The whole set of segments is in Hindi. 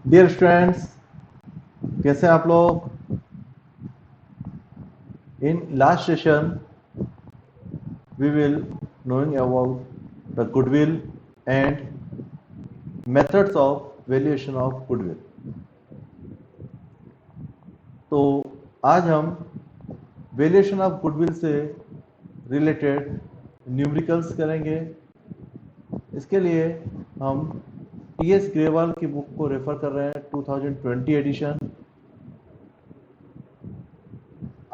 डियर स्टूडेंट्स, कैसे हैं आप लोग? In last session we will knowing about the goodwill and methods of valuation of goodwill. तो आज हम वैल्यूएशन ऑफ गुडविल से रिलेटेड न्यूमेरिकल्स करेंगे। इसके लिए हम टीएस ग्रेवाल की बुक को रेफर कर रहे हैं, 2020 एडिशन।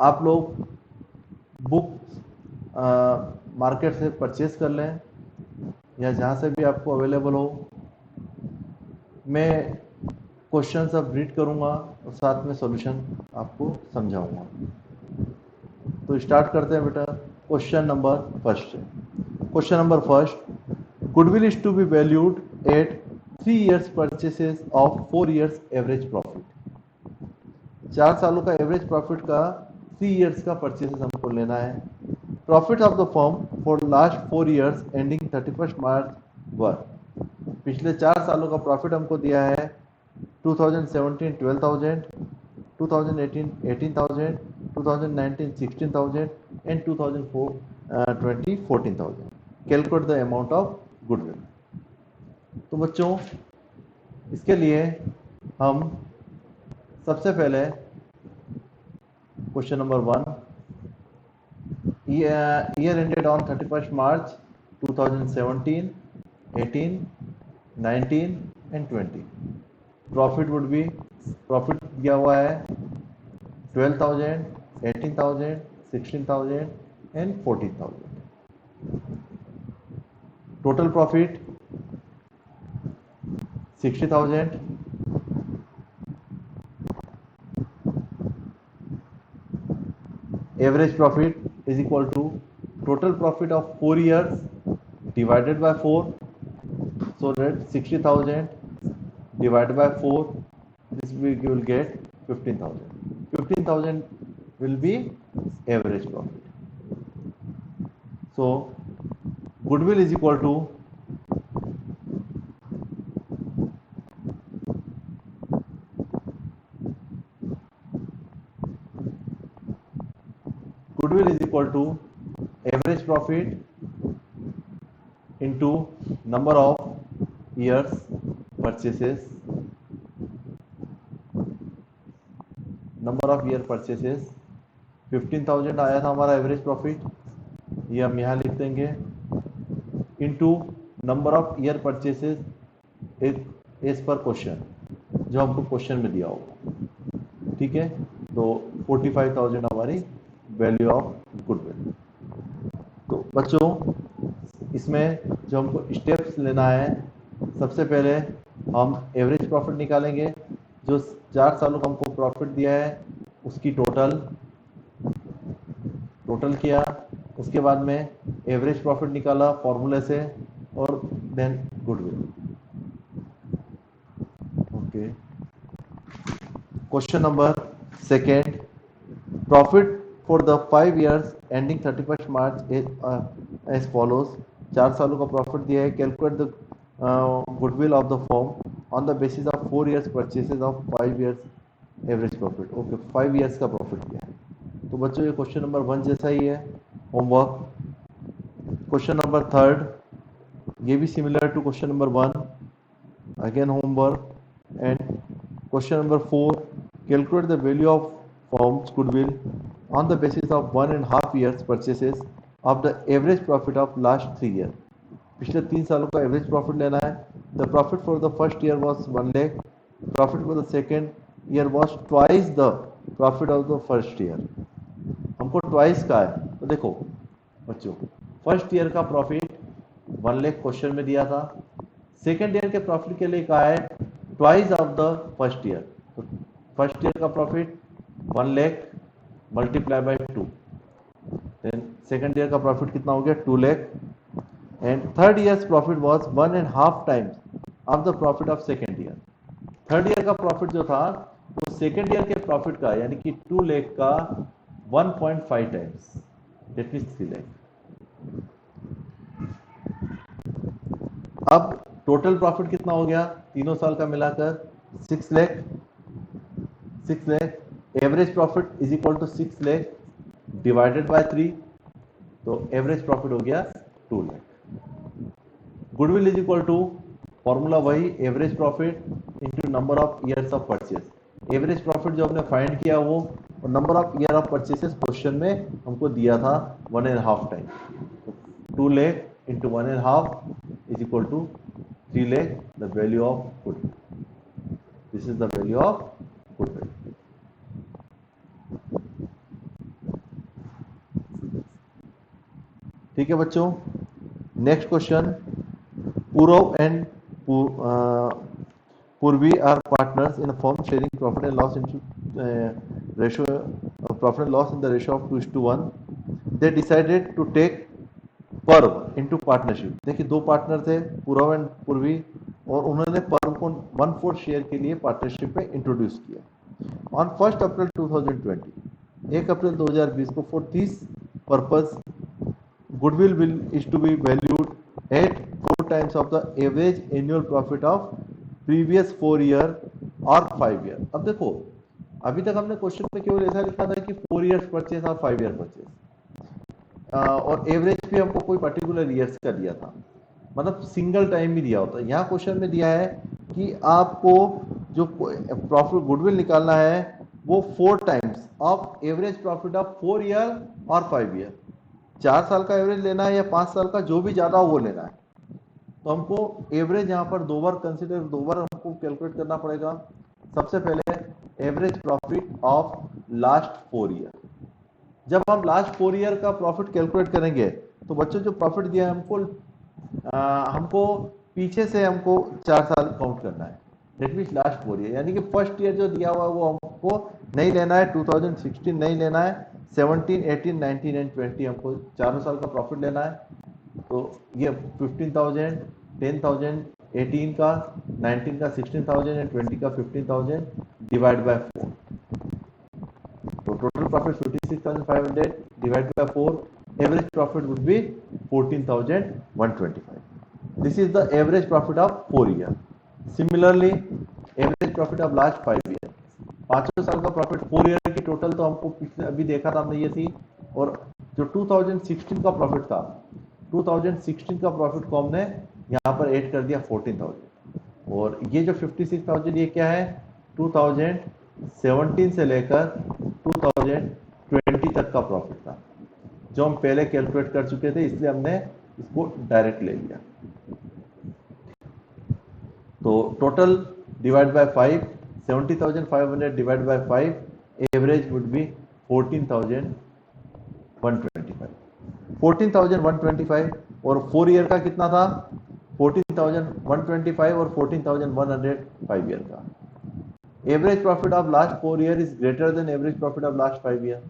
आप लोग बुक मार्केट से परचेज कर लें या जहाँ से भी आपको अवेलेबल हो। मैं क्वेश्चन सब रीड करूँगा और साथ में सॉल्यूशन आपको समझाऊंगा। तो स्टार्ट करते हैं बेटा। Question number first. Question number first, goodwill is to be valued at 3 years purchases of 4 years average profit. 4 सालों का एवरेज प्रॉफिट का 3 years का परचेसेस हमको लेना है। Profit of the firm for last 4 years ending 31 मार्च वर। पिछले 4 सालों का प्रॉफिट हमको दिया है 2017 12,000, 2018 18,000, 2019 16,000 and 2020 14,000। Calculate the amount of goodwill. तो बच्चों, इसके लिए हम सबसे पहले question number 1, year ended on 31st March 2017, 18, 19 and 20. Profit would be, profit दिया हुआ है 12,000, 18,000, 16,000 and 14,000। Total profit 60,000। Average profit is equal to total profit of 4 years divided by 4. So that 60,000 divided by 4, this we will get 15,000. 15,000 will be average profit. So goodwill is equal to average profit into number of years purchases, number of year purchases. 15,000 आया था हमारा एवरेज प्रॉफिट, ये हम यहाँ लिख देंगे, into number of year purchases as पर क्वेश्चन, जो हमको क्वेश्चन में दिया होगा। ठीक है, तो 45,000 हमारी वैल्यू ऑफ गुडविल। तो बच्चों, इसमें जो हमको स्टेप्स लेना है, सबसे पहले हम एवरेज प्रॉफिट निकालेंगे। जो 4 सालों का हमको प्रॉफिट दिया है उसकी टोटल किया। उसके बाद में एवरेज प्रॉफिट निकाला फॉर्मूले से, और then goodwill. Okay, question number second, profit for the 5 years ending 31 March as follows. 4 सालों का प्रॉफिट दिया है। Calculate the goodwill of the firm on the basis of 4 years purchases of 5 years average profit. Okay, 5 years का प्रॉफिट दिया है। तो बच्चों, ये क्वेश्चन नंबर 1 जैसा ही है, होमवर्क। क्वेश्चन नंबर थर्ड, ये भी similar to question number 1, again homework. And question number 4, calculate the value of firm's goodwill on the basis of 1.5 years purchases of the average profit of last 3 years. पिछले 3 सालों का एवरेज प्रॉफिट लेना है। The profit for the first year was 1 lakh, profit for the second year was twice the profit of the first year. हमको ट्वाइस का है। तो देखो बच्चों, फर्स्ट ईयर का प्रॉफिट 1 लाख क्वेश्चन में दिया था, सेकेंड ईयर के प्रॉफिट के लिए कहा है twice of the first year. तो फर्स्ट ईयर का profit 1 lakh multiply by 2, then second year का प्रॉफिट कितना हो गया 2 lakh, and third year's profit was 1.5 times of the profit of second year. Third year का प्रॉफिट जो था वो सेकेंड ईयर के प्रॉफिट का, यानी कि 2 लाख का 1.5 टाइम्स, दैट मींस 3 लाख। अब टोटल प्रॉफिट कितना हो गया तीनों साल का मिलाकर 6 lakh, 6 lakh, average profit is equal to 6 lakh divided by 3, तो एवरेज प्रॉफिट हो गया 2 lakh. Goodwill is equal to, formula वही, average profit into number of years of purchase. Average profit जो हमने फाइंड किया वो, और number of year of purchases question में हमको दिया था 1.5 time, 2 lakh into 1.5 is equal to 3 lakh, the value of goodwill. This is the value of goodwill. ठीक है बच्चों, next question, Purav and Purvi are partners in a firm sharing profit and loss into ratio, profit and loss in the ratio of 2:1. They decided to take Purv into partnership. देखिए दो पार्टनर थे, पूरव एंड पूर्वी, और उन्होंने पर्व को 1/4 शेयर के लिए पार्टनरशिप में इंट्रोड्यूस किया। ऑन 1 अप्रैल 2020, 1 अप्रैल 2020 को for this purpose goodwill is to be valued at 4 times of the average annual profit of previous 4 year or 5 year। अब देखो, अभी तक हमने क्वेश्चन में केवल ऐसा लिखा था कि 4 years परचेज और 5 year परचेज, और एवरेज भी हमको कोई पर्टिकुलर ईयर्स का दिया था, मतलब सिंगल टाइम भी दिया होता है। यहाँ क्वेश्चन में दिया है कि आपको जो प्रॉफिट गुडविल निकालना है वो 4 times of average profit of 4 year और 5 ईयर, 4 साल का एवरेज लेना है या 5 साल का, जो भी ज्यादा हो वो लेना है। तो हमको एवरेज यहाँ पर दो बार हमको कैलकुलेट करना पड़ेगा। सबसे पहले average profit of last 4 year. जब हम लास्ट 4 ईयर का प्रॉफिट कैलकुलेट करेंगे तो बच्चों जो प्रॉफिट दिया है हमको पीछे से हमको 4 साल काउंट करना है, दैट मींस लास्ट 4 ईयर, यानी कि फर्स्ट ईयर जो दिया हुआ है वो हमको नहीं लेना है, 2016 नहीं लेना है, 17, 18, 19 एंड 20 हमको चारों साल का प्रॉफिट लेना है। तो ये 15,000, 10,000 18 का, 19 का 16,000 एंड 20 का 15,000 डिवाइड बाय 4, तो total profit 56,500 divide by 4, average profit would be 14,125। This is the average profit of 4 year. Similarly average profit of last 5 year, पांचों साल का प्रॉफिट 4 ईयर की टोटल तो हमको पिछले अभी देखा था हमने ये थी, और जो 2016 का प्रॉफिट था, 2016 का प्रॉफिट को हमने यहाँ पर ऐड कर दिया 14,000, और ये जो 56,000 ये क्या है, 2017 से लेकर 2020 तक का प्रॉफिट था, जो हम पहले कैलकुलेट कर चुके थे, इसलिए हमने इसको डायरेक्ट ले लिया। तो total divide by 5, 70,500 divided by 5, average would be 14,125। 14,125 और 4 ईयर का कितना था, 14,125 और 14,100 5 ईयर का। Average profit of last 4 year is greater than average profit of last 5 year.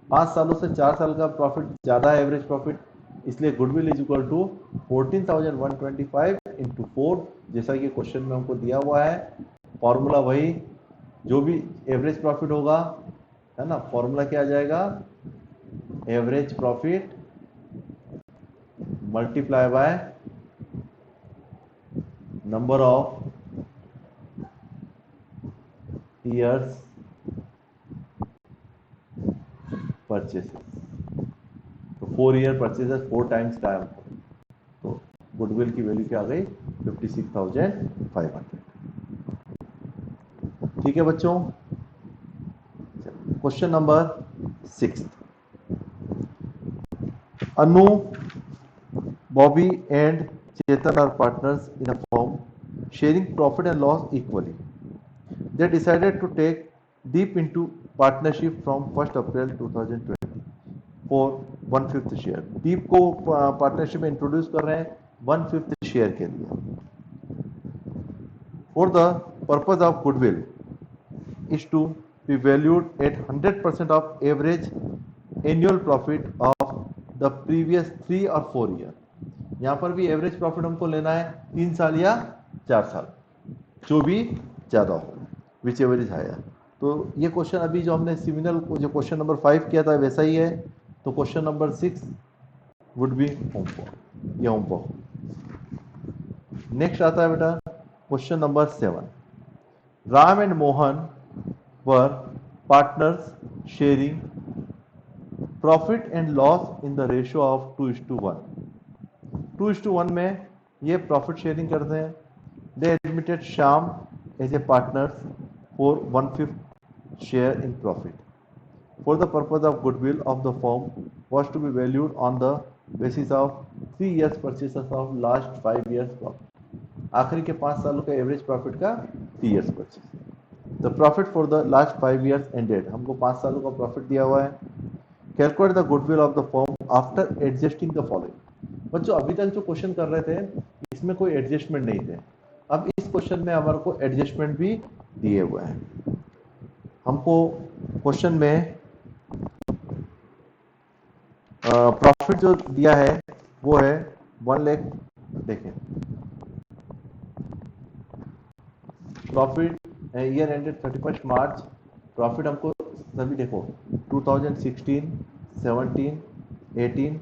5 सालों से 4 साल का प्रॉफिट ज्यादा है एवरेज प्रॉफिट, इसलिए goodwill is equal to 14,125 into 4, जैसा कि क्वेश्चन में हमको दिया हुआ है। फॉर्मूला वही, जो भी एवरेज प्रॉफिट होगा, है ना, फॉर्मूला क्या आ जाएगा, average profit multiply by number of years purchases. तो 4 ईयर परचेसेस 4 टाइम्स का है, तो गुडविल की वैल्यू क्या आ गई, 56,500। ठीक है बच्चों, question number 6, Anu, Bobby and Chetan are partners in a firm sharing profit and loss equally. They decided to take Deep into partnership from 1 April 2020 for 1/5 share. Deep को पार्टनरशिप में इंट्रोड्यूस कर रहे हैं 1/5 शेयर के लिए। For the purpose of goodwill is to be valued at 100% of average annual profit of the previous 3 or 4 year। यहाँ पर भी एवरेज प्रॉफिट हमको लेना है 3 साल या 4 साल, जो भी ज्यादा हो, विच एवर इज हायर। तो ये क्वेश्चन अभी जो हमने सिमिलर जो क्वेश्चन नंबर 5 किया था वैसा ही है। तो question number 6 would be homework, ये होमवर्क। नेक्स्ट आता है बेटा question number 7, Ram and Mohan were partners sharing profit and loss in the ratio of 2:1. 2:1 में ये प्रॉफिट शेयरिंग करते हैं. They admitted Shyam as a partners for 1/5 share in profit. For the purpose of goodwill of the firm was to be valued on the basis of 3 years purchases of last 5 years profit. आखिरी के 5 सालों का एवरेज प्रॉफिट का 3 years purchase. The profit for the last 5 years ended. हमको 5 सालों का प्रॉफिट दिया हुआ है. Calculate the goodwill of the firm after adjusting the following. बच्चों अभी तक जो क्वेश्चन कर रहे थे इसमें कोई एडजस्टमेंट नहीं थे. अब इस क्वेश्चन में हमारे को एडजस्टमेंट भी दिए हुए हैं. हमको क्वेश्चन में प्रॉफिट जो दिया है वो है 1 लाख. देखें प्रॉफिट ईयर एंडेड 31 मार्च. प्रॉफिट हमको सभी देखो 2016, 17, 18,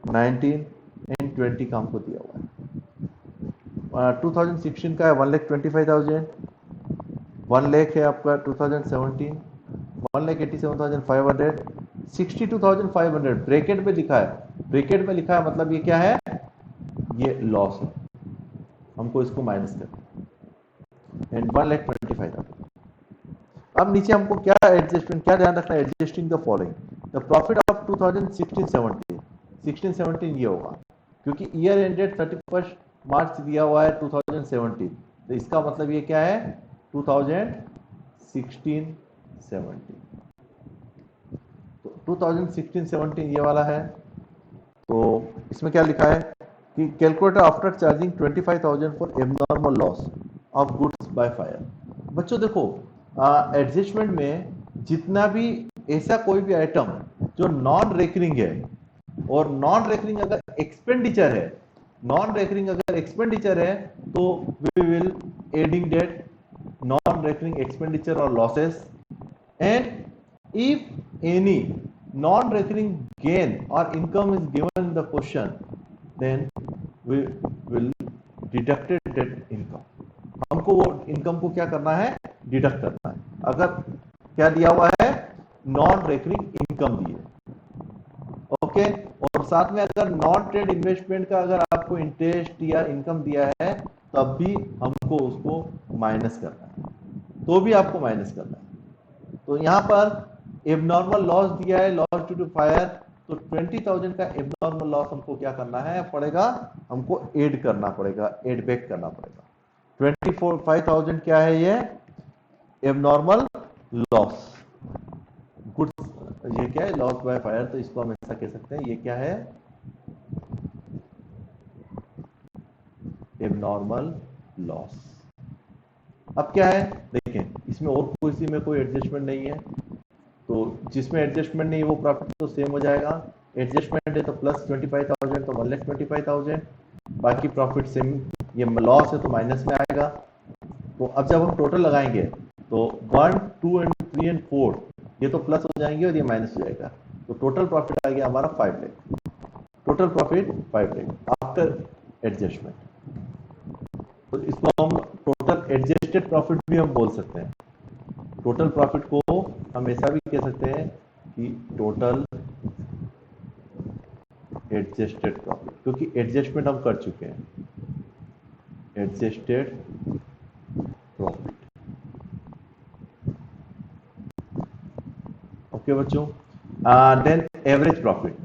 19 एंड 20 का हमको दिया हुआ है. 2016 का है 1,25,000. 1 लाख है आपका 2017 1,87,500. 62,500 ब्रैकेट में लिखा है. ब्रैकेट में लिखा है मतलब ये क्या है, ये लॉस है. हमको इसको माइनस करना एंड 1,25,000. अब नीचे हमको क्या एडजस्टमेंट, क्या ध्यान रखना है, adjusting the following. The profit of 2016-17 ये होगा क्योंकि ईयर एंडेड 31 मार्च दिया हुआ है 2017. तो इसका मतलब ये क्या है 2016-17. तो 2016-17 ये वाला है. तो इसमें क्या लिखा है कि calculator after charging 25,000 for abnormal loss of goods by fire. बच्चों देखो एडजस्टमेंट में जितना भी ऐसा कोई भी आइटम जो नॉन रेकरिंग है और नॉन रेकरिंग अगर एक्सपेंडिचर है, नॉन रेकरिंग अगर एक्सपेंडिचर है तो we will adding that non recurring expenditure और losses. And if any non recurring gain और income is given in the question then we will deducted that income. हमको वो इनकम को क्या करना है, डिडक्ट करना है. अगर क्या दिया हुआ है, नॉन रेकरिंग इनकम दी है. ओके. और साथ में अगर नॉन ट्रेड इन्वेस्टमेंट का अगर आपको इंटरेस्ट या इनकम दिया है तब भी हमको उसको माइनस करना है, तो भी आपको माइनस करना है. तो यहां पर एबनॉर्मल लॉस दिया है, लॉस ड्यू टू फायर. तो 20,000 का एबनॉर्मल लॉस हमको क्या करना है पड़ेगा, हमको ऐड करना पड़ेगा, ऐड बैक करना पड़ेगा. 25,000 क्या है ये एबनॉर्मल लॉस गुड्स. ये क्या है, लॉस बाय फायर. तो इसको हम ऐसा कह सकते हैं ये क्या है, एबनॉर्मल लॉस. अब क्या है देखें, इसमें और किसी में कोई एडजस्टमेंट नहीं है. तो जिसमें एडजस्टमेंट नहीं है वो प्रॉफिट तो सेम हो जाएगा. एडजस्टमेंट है तो प्लस 25,000 तो 1,25,000. बाकी प्रॉफिट सेम. ये लॉस है तो माइनस में आएगा. तो अब जब हम टोटल लगाएंगे तो 1, 2 एंड 3 एंड 4 ये तो प्लस हो जाएंगे और ये माइनस हो जाएगा. तो टोटल प्रॉफिट आ गया हमारा 5 lakh. Total profit 5 lakh after adjustment. तो इसको हम टोटल एडजस्टेड प्रॉफिट भी हम बोल सकते हैं. टोटल प्रॉफिट को हम ऐसा भी कह सकते हैं कि टोटल एडजस्टेड प्रॉफिट, क्योंकि एडजस्टमेंट हम कर चुके हैं. Adjusted profit. ओके बच्चों. Then average profit.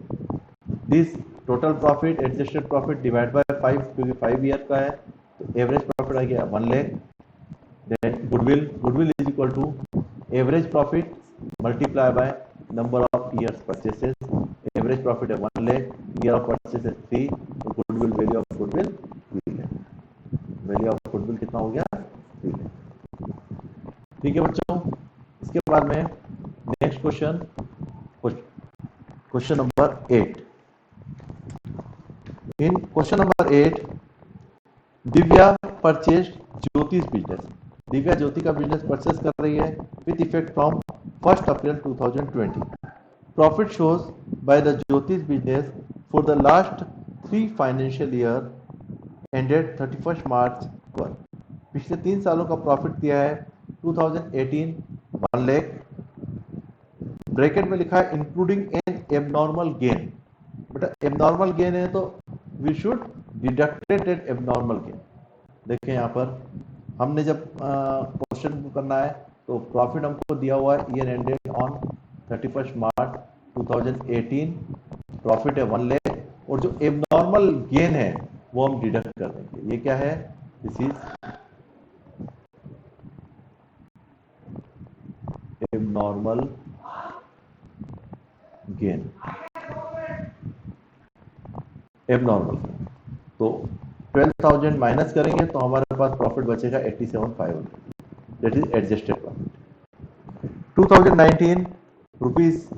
This total profit adjusted profit divide by 5 क्योंकि 5 ईयर का है. तो एवरेज प्रॉफिट आ गया 1 lakh. Then goodwill. Goodwill is equal to average profit multiply by number of years purchases. Average profit है 1 लाख, ईयर ऑफ परचेसेस 3. तो goodwill, value of goodwill 3 lakh. Value of goodwill कितना हो गया 3 लाख. ठीक है बच्चों. इसके बाद में next question, question number 8. In question number 8 Divya purchase ज्योतिष बिजनेस. दिव्या ज्योति का बिजनेस परचेस कर रही है with effect from 1 April 2020. Profit shows by the ज्योतिष business for the last 3 financial year ended 31 March 1. पिछले 3 सालों का प्रॉफिट दिया है 2018 1 लाख, ब्रैकेट में लिखा है इंक्लूडिंग एन एबनॉर्मल गेन। बेटा एबनॉर्मल गेन है तो we should deducted at abnormal gain. देखिए यहाँ पर हमने जब क्वेश्चन को करना है तो प्रॉफिट हमको दिया हुआ है year ended on 31 March 2018, profit है 1 लाख, और जो एबनॉर्मल गेन है वो हम डिडक्ट कर देंगे। ये क्या है? This is abnormal gain, abnormal. तो 12,000 माइनस करेंगे तो हमारे पास प्रॉफिट बचेगा 87,500, that is adjusted profit. 2019 rupees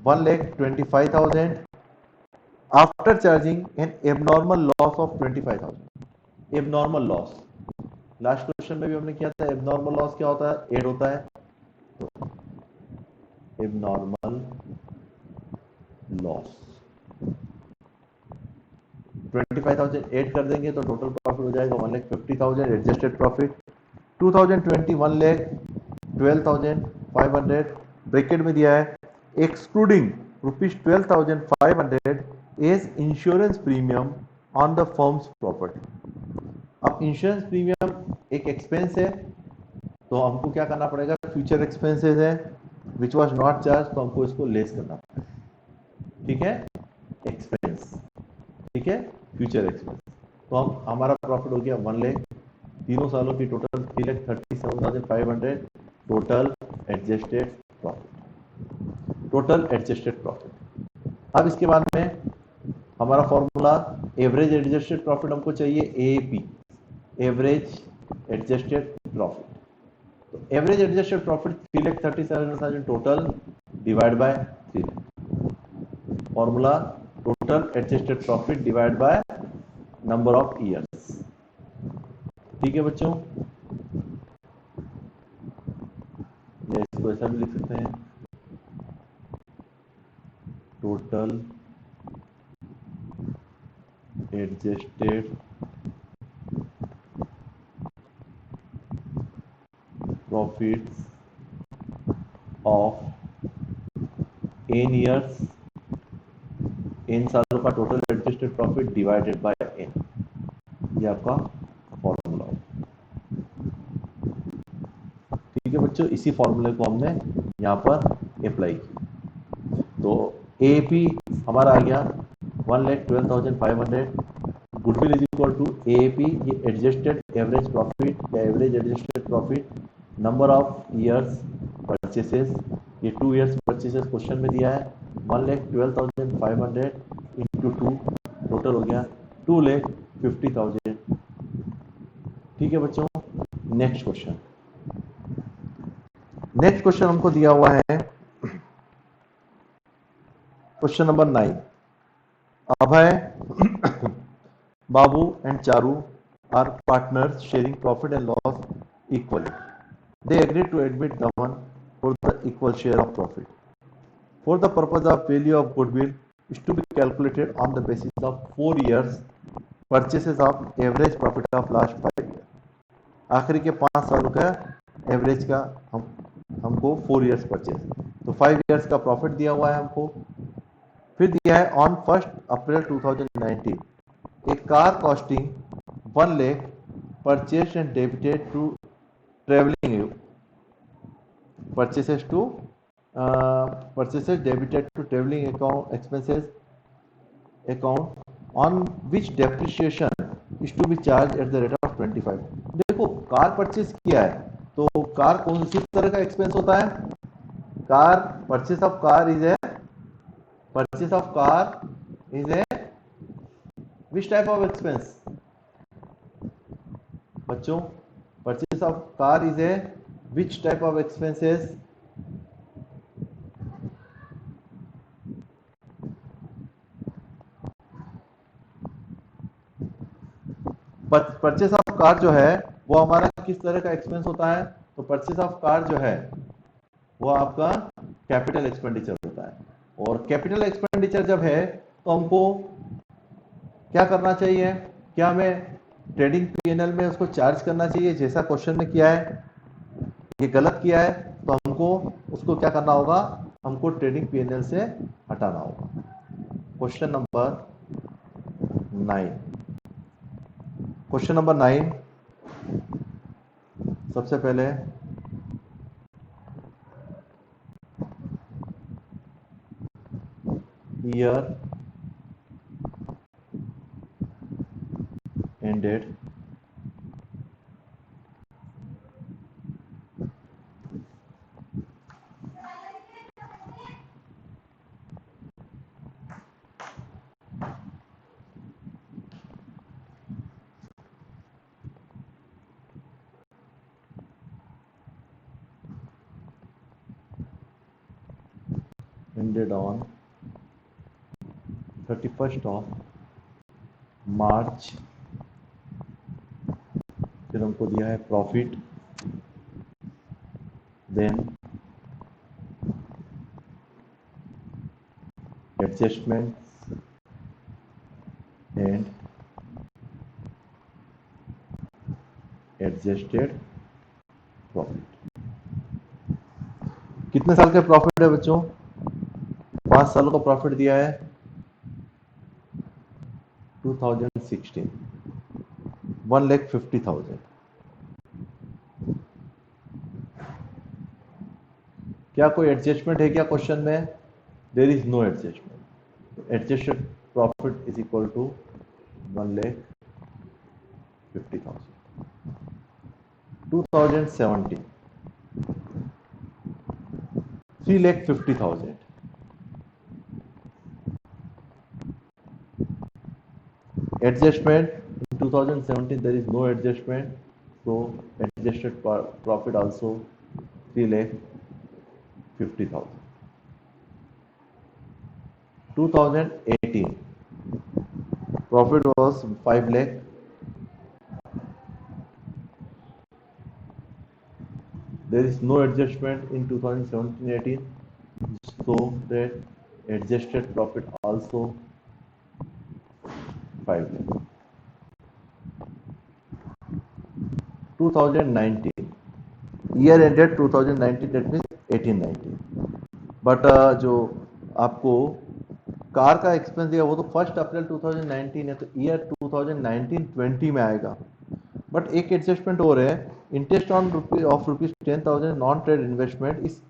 1,25,000 after charging N abnormal loss of 25,000। Abnormal loss last question में भी हमने किया था। एबनॉर्मल लॉस क्या होता है? एड होता है। तो एबनॉर्मल लॉस 25,000 ऐड कर देंगे तो टोटल प्रॉफिट हो जाएगा 1,50,000 एडजस्टेड प्रॉफिट। 2020 1,12,500, ब्रैकेट में दिया है excluding ₹12,500 as insurance premium on the firm's property. अब इंश्योरेंस प्रीमियम एक एक्सपेंस है तो हमको क्या करना पड़ेगा? फ्यूचर एक्सपेंसेस है विच वॉज नॉट चार्ज, तो हमको इसको लेस करना पड़ेगा। ठीक है, एक्सपेंस, ठीक है, फ्यूचर एक्सपेंस। तो हम हमारा प्रॉफिट हो गया 1 लाख, तीनों सालों की total 3,37,500 total adjusted profit, total adjusted profit. अब इसके बाद में हमारा फॉर्मूला एवरेज एडजस्टेड प्रॉफिट हमको चाहिए, एपी, एवरेज एडजस्टेड प्रॉफिट। तो average adjusted profit 3,37,000 total divide by 3 lakh. Formula total adjusted profit divide bye number of years. ठीक है बच्चों, या इसको ऐसा भी लिख सकते हैं, total adjusted profits of n years, n सालों का total adjusted profit divided by n, ये आपका फॉर्मूला है। ठीक है बच्चों, इसी फॉर्मूले को हमने यहाँ पर अप्लाई किया। तो एपी हमारा आ गया 1,12,500, goodwill is equal to AP, ये एडजस्टेड एवरेज प्रॉफिट या average adjusted profit, number of years purchases, ये 2 ईयर्स परचेसेस क्वेश्चन में दिया है, 1,12,500 इंटू 2, टोटल हो गया 2,50,000। ठीक है बच्चों, नेक्स्ट क्वेश्चन। नेक्स्ट क्वेश्चन हमको दिया हुआ है question number 9। Abhay, Babu and Charu are partners sharing profit and loss equally. They agree to admit Daman for the equal share of profit. For the purpose of value of goodwill is to be calculated on the basis of 4 years purchases of average profit of last 5 years. आखिरी के 5 सालों का एवरेज का हमको 4 years परचेज, तो 5 years का प्रॉफिट दिया हुआ है हमको। फिर दिया है on 1 April 2019 a car costing 1 lakh purchased and debited to traveling purchases to purchases debited to traveling account expenses account on which depreciation is to be charged at the rate of 25। देखो कार परचेस किया है तो कार कौन सी तरह का एक्सपेंस होता है? Car purchase of car is a purchase of car is a which type of expense? बच्चों, purchase of car is a which type of expenses? Purchase of car जो है वो हमारा किस तरह का एक्सपेंस होता है? तो परचेस ऑफ कार जो है वो आपका कैपिटल एक्सपेंडिचर होता है, और कैपिटल एक्सपेंडिचर जब है तो हमको क्या करना चाहिए? क्या हमें ट्रेडिंग पीएनएल में उसको चार्ज करना चाहिए जैसा क्वेश्चन में किया है? ये गलत किया है तो हमको उसको क्या करना होगा, हमको ट्रेडिंग पीएनएल से हटाना होगा। Question number 9। क्वेश्चन नंबर 9, सबसे पहले year ended on 31st of March. फिर हमको दिया है profit, then adjustment and adjusted profit. कितने साल का प्रॉफिट है बच्चों? 5 सालों का प्रॉफिट दिया है 2016, 1,50,000। क्या कोई एडजस्टमेंट है क्या क्वेश्चन में? There is no adjustment. Adjusted profit is equal to 1,50,000। 2017, 3,50,000। Adjustment in 2017 there is no adjustment, so adjusted profit also 3,50,000. 2018 profit was 5 lakh. There is no adjustment in 2017-18, so that adjusted profit also 5 lakh. 2019 year ended 2019, that means 18-19, but जो आपको कार का एक्सपेंस दिया वो तो 1 अप्रैल 2019 है, तो ईयर 2019-20 में आएगा। बट एक एडजस्टमेंट हो रहा है, interest on rupees 10,000 non trade investment is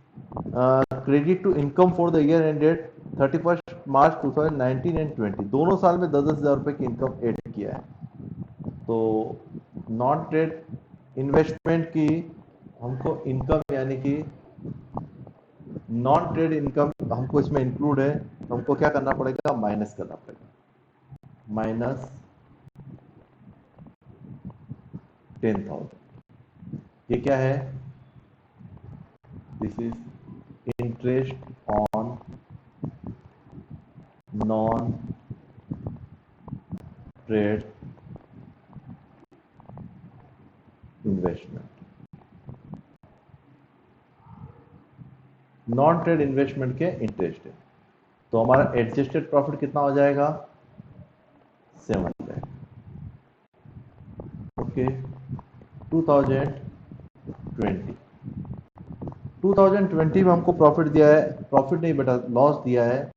credit to income for the year ended 31 March 2019 and 20, दोनों साल में 10,000 रुपए की इनकम ऐड किया है। तो नॉन ट्रेड इन्वेस्टमेंट की हमको इनकम यानी कि नॉन ट्रेड इनकम हमको इसमें इंक्लूड है, तो हमको क्या करना पड़ेगा, माइनस करना पड़ेगा, माइनस 10,000। ये क्या है? This is interest on non trade investment. Non trade investment के इंटरेस्ट है, तो हमारा एडजस्टेड प्रॉफिट कितना हो जाएगा, 7 लाख। ओके। 2020 में हमको प्रॉफिट दिया है, प्रॉफिट नहीं बेटा लॉस दिया है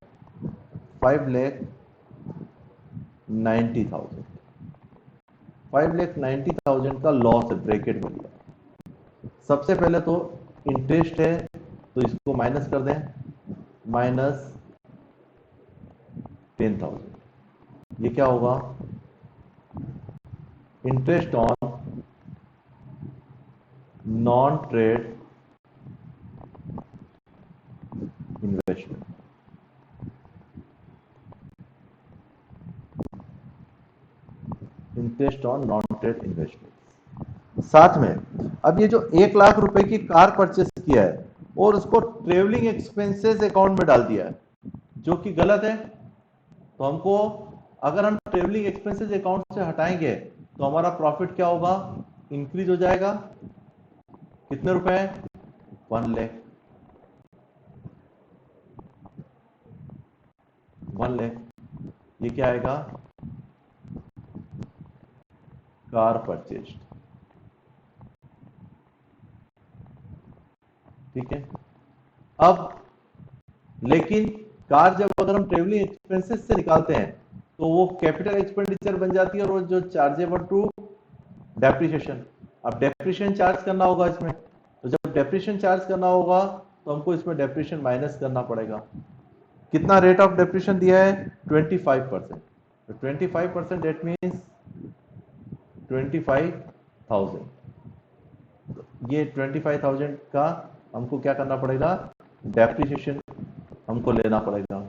5,90,000। 5,90,000 का लॉस है, ब्रैकेट में दिया। सबसे पहले तो इंटरेस्ट है, तो इसको माइनस कर दें, माइनस 10,000। ये क्या होगा, interest on non trade investment. Interest on non trade investment. साथ में अब ये जो 1 लाख रुपए की कार परचेस किया है और उसको ट्रेवलिंग एक्सपेंसेस अकाउंट में डाल दिया है, जो कि गलत है। तो हमको अगर हम ट्रेवलिंग एक्सपेंसेस अकाउंट से हटाएंगे तो हमारा प्रॉफिट क्या होगा, इंक्रीज हो जाएगा। कितने रुपए? 1 लाख। 1 लाख। ये क्या आएगा, कार परचेज। ठीक है। अब लेकिन कार जब अगर हम ट्रेवलिंग एक्सपेंसेस से निकालते हैं तो वो कैपिटल एक्सपेंडिचर बन जाती है और वो जो चार्जेबल टू डेप्रिसिएशन। अब डेप्रिसिएशन चार्ज करना होगा इसमें, तो जब डेप्रिसिएशन चार्ज करना होगा तो हमको इसमें डेप्रिसिएशन माइनस करना पड़ेगा। कितना रेट ऑफ डेप्रिसिएशन दिया है? 25%। तो 25% डेट मीन्स 25,000। ये 25,000 का हमको क्या करना पड़ेगा? डेप्रिसिएशन हमको लेना पड़ेगा,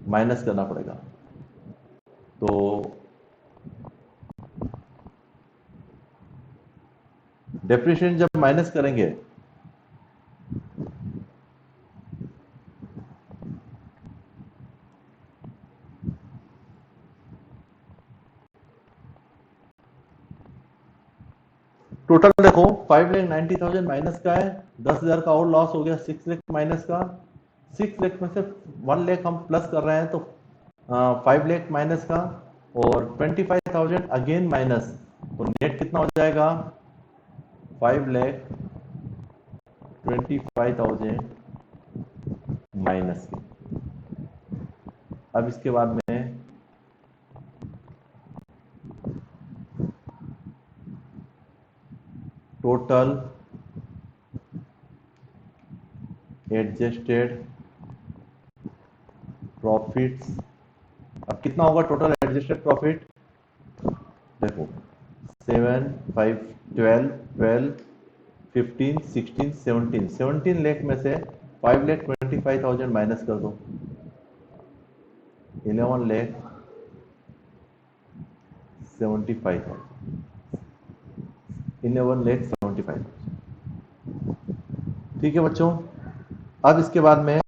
माइनस करना पड़ेगा। तो डेप्रिसिएशन जब माइनस करेंगे टोटल देखो 5,90,000 माइनस का है, 10,000 का और लॉस हो गया, 6 लाख माइनस का। 6 लाख में से 1 लाख हम प्लस कर रहे हैं तो 5 लाख माइनस का और 25,000 अगेन माइनस, तो नेट कितना हो जाएगा? 5,25,000 माइनस के। अब इसके बाद में टोटल एडजस्टेड प्रॉफिट्स। अब कितना होगा टोटल एडजस्टेड प्रॉफिट? देखो 7, 5, 12, 12, 15, 16, 17, 17 लाख में से 5,25,000 माइनस कर दो, 11,75,000, 11,75,000। ठीक है बच्चों। अब इसके बाद में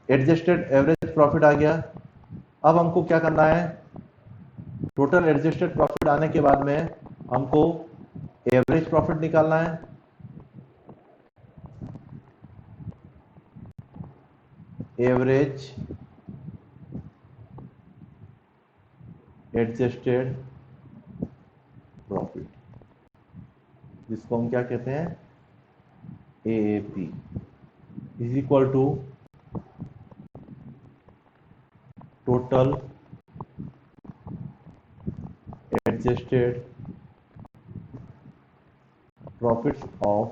एडजस्टेड एवरेज प्रॉफिट आ गया। अब हमको क्या करना है? टोटल एडजस्टेड प्रॉफिट आने के बाद में हमको एवरेज प्रॉफिट निकालना है। एवरेज एडजस्टेड प्रॉफिट, जिसको हम क्या कहते हैं? AAP, is equal to total adjusted profits of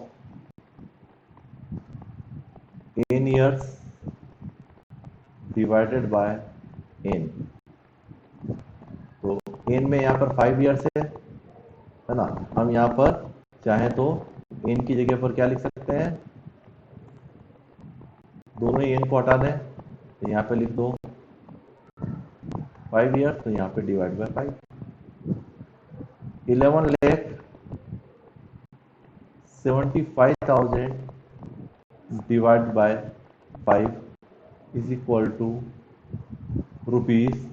n years divided by n। तो n में यहाँ पर 5 ईयर्स है ना, हम यहाँ पर चाहें तो n की जगह पर क्या लिख सकते हैं? दोनों ही n को हटा दें तो यहाँ पे लिख दो 5 ईयर्स, तो यहाँ पे divide by 5। 11,75,000 divide by 5 is equal to rupees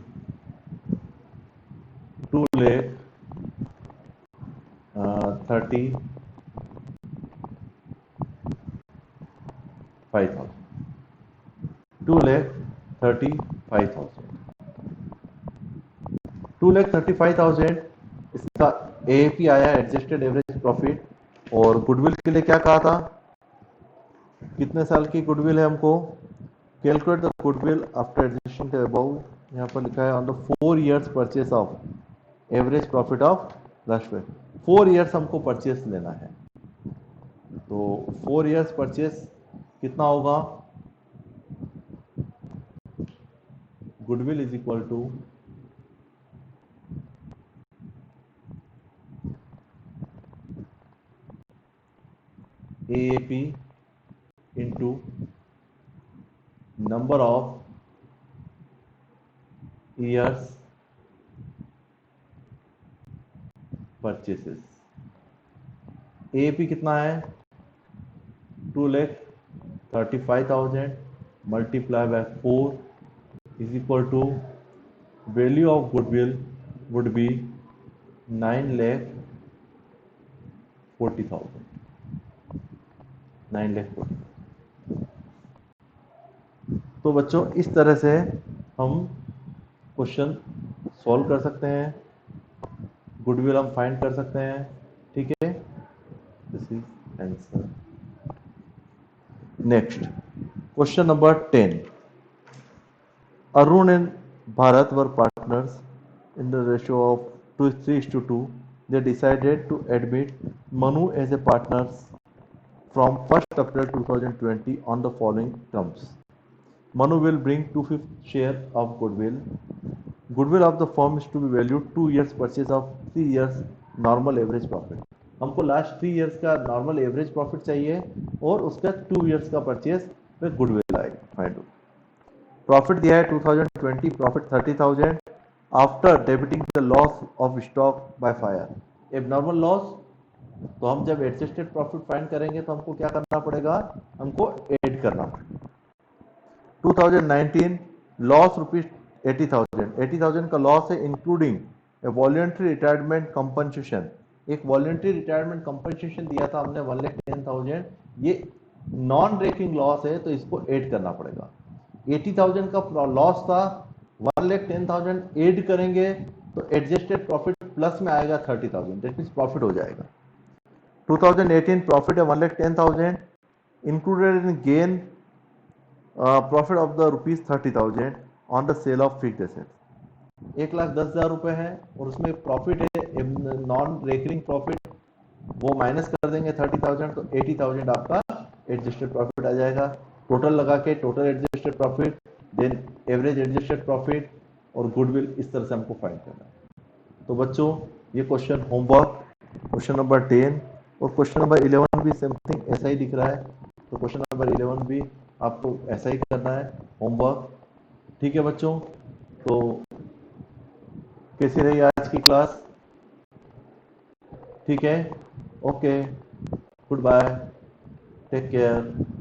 2,35,000। 2,35,000 इसका एएपी आया, एडजस्टेड एवरेज प्रॉफिट। और गुडविल के लिए क्या कहा था? कितने साल की गुडविल है हमको? Calculate the goodwill after adjusting the above. यहाँ पर लिखा है on the 4 years purchase of average profit of रशवे। 4 इयर्स हमको परचेस लेना है, तो 4 इयर्स परचेस कितना होगा? Goodwill is equal to AAP into number of years purchases. AAP कितना है? 2,35,000 multiply by 4 is equal to value of goodwill would be 9,40,000। 9 lakh कोटी। तो बच्चों इस तरह से हम क्वेश्चन सॉल्व कर सकते हैं, गुडविल हम फाइंड कर सकते हैं। ठीक है, this is answer. Next question number 10। Arun and Bharat were partners in the ratio of 3:2. They decided to admit Manu as a partner from 1st April 2020 on the following terms. Manu will bring 2/5 share of goodwill. Goodwill of the firm is to be valued 2 years purchase of 3 years normal average profit. हमको लास्ट 3 इयर्स का नॉर्मल एवरेज प्रॉफिट चाहिए और उसका 2 इयर्स का परचेज में गुडविल आएगा। फाइंड प्रॉफिट दिया है 2020, profit 30,000 after debiting the loss of stock by fire. Abnormal loss, तो हम जब एडजस्टेड प्रॉफिट फाइंड करेंगे तो हमको क्या करना पड़ेगा, हमको ऐड करना पड़ेगा। 2019 लॉस रुपीज 80,000 का लॉस है, इंक्लूडिंग ए वॉलंटरी रिटायरमेंट कंपनसेशन। एक वॉलंटरी रिटायरमेंट कंपनसेशन दिया था हमने 1,10,000, ये नॉन रेकिंग लॉस है तो इसको ऐड करना पड़ेगा। 80,000 का लॉस था, 1,10,000 ऐड करेंगे तो एडजस्टेड प्रॉफिट प्लस में आएगा 30,000, दैट मींस प्रॉफिट हो जाएगा। 2018 प्रॉफिट है 1,10,000, included in gain profit of the rupees 30,000 on the sale of fixed assets. 1,10,000 रुपए है और उसमें प्रॉफिट है नॉन रेकरिंग प्रॉफिट, वो माइनस कर देंगे 30,000 तो 80,000 आपका एडजस्टेड प्रॉफिट आ जाएगा। टोटल लगा के total adjusted profit, then average adjusted profit और गुडविल, इस तरह से हमको फाइंड करना है। तो बच्चों ये क्वेश्चन होमवर्क क्वेश्चन नंबर 10 और क्वेश्चन नंबर 11 भी समथिंग ऐसा ही दिख रहा है, तो क्वेश्चन नंबर 11 भी आपको ऐसा ही करना है होमवर्क। ठीक है बच्चों, तो कैसी रही आज की क्लास? ठीक है, okay, goodbye, take care.